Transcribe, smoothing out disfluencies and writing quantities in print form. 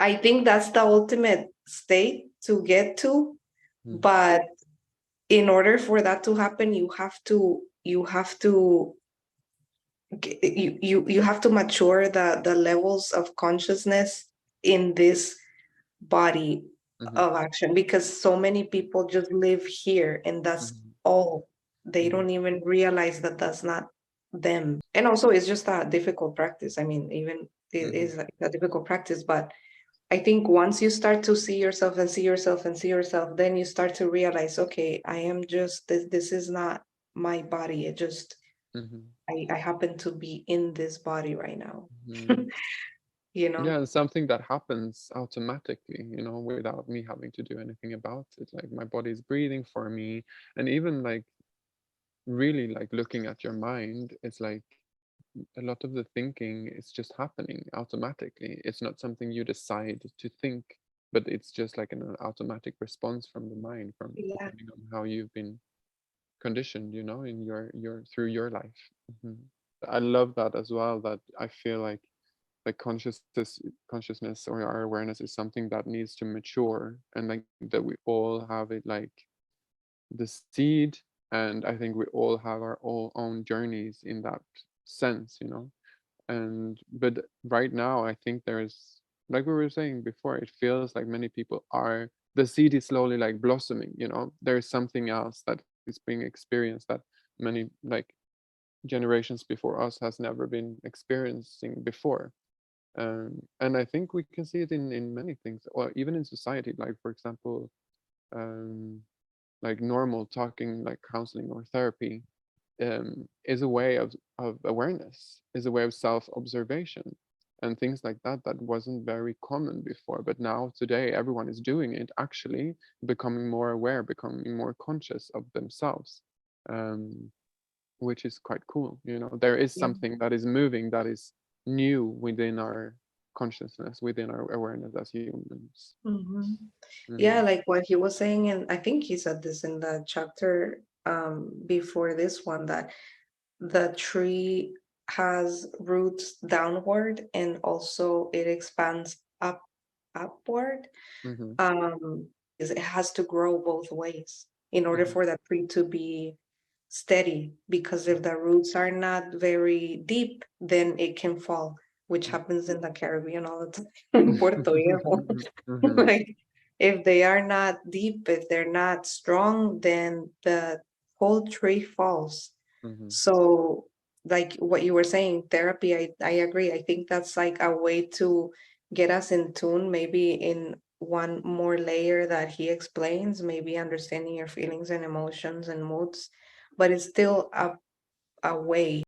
I think that's the ultimate state to get to, Mm, but in order for that to happen, you have to mature the levels of consciousness in this body mhm, of action, because so many people just live here and that's mhm, all. They mhm, don't even realize that that's not them. And also it's just a difficult practice. I mean, even it mhm, is a difficult practice, but I think once you start to see yourself and see yourself and see yourself, then you start to realize, okay, I am just this is not my body. It just mhm, I happen to be in this body right now. mhm. You Yeah, know? and something that happens automatically, without me having to do anything about it. Like my body's breathing for me, and even like really like looking at your mind, it's like a lot of the thinking is just happening automatically. It's not something you decide to think, but it's just like an automatic response from the mind, from Yeah. depending on how you've been conditioned, in your through your life. Mhm. I love that as well. That I feel like consciousness or our awareness is something that needs to mature, and like that we all have it like the seed, and I think we all have our own journeys in that sense. And but right now I think there's, like we were saying before, it feels like many people are, the seed is slowly like blossoming. There's something else that is being experienced that many like generations before us has never been experiencing before. And I think we can see it in many things, or even in society, like for example, um, like normal talking, like counseling or therapy, is a way of awareness, is a way of self-observation and things like that wasn't very common before. But now today everyone is doing it, actually becoming more aware, becoming more conscious of themselves, um, which is quite cool. There is Yeah. something that is moving, that is new within our consciousness, within our awareness as humans. Mhm. Hmm. Yeah, like what he was saying, and I think he said this in the chapter before this one, that the tree has roots downward and also it expands upward. Hmm. Is it has to grow both ways in order Hmm. for that tree to be steady, because if the roots are not very deep, then it can fall, which happens in the Caribbean all the time, in Puerto Viejo. Hmm. Like if they are not deep, if they're not strong, then the whole tree falls. Hmm. So like what you were saying, therapy, I agree. I think that's like a way to get us in tune, maybe in one more layer that he explains, maybe understanding your feelings and emotions and moods, but it's still a way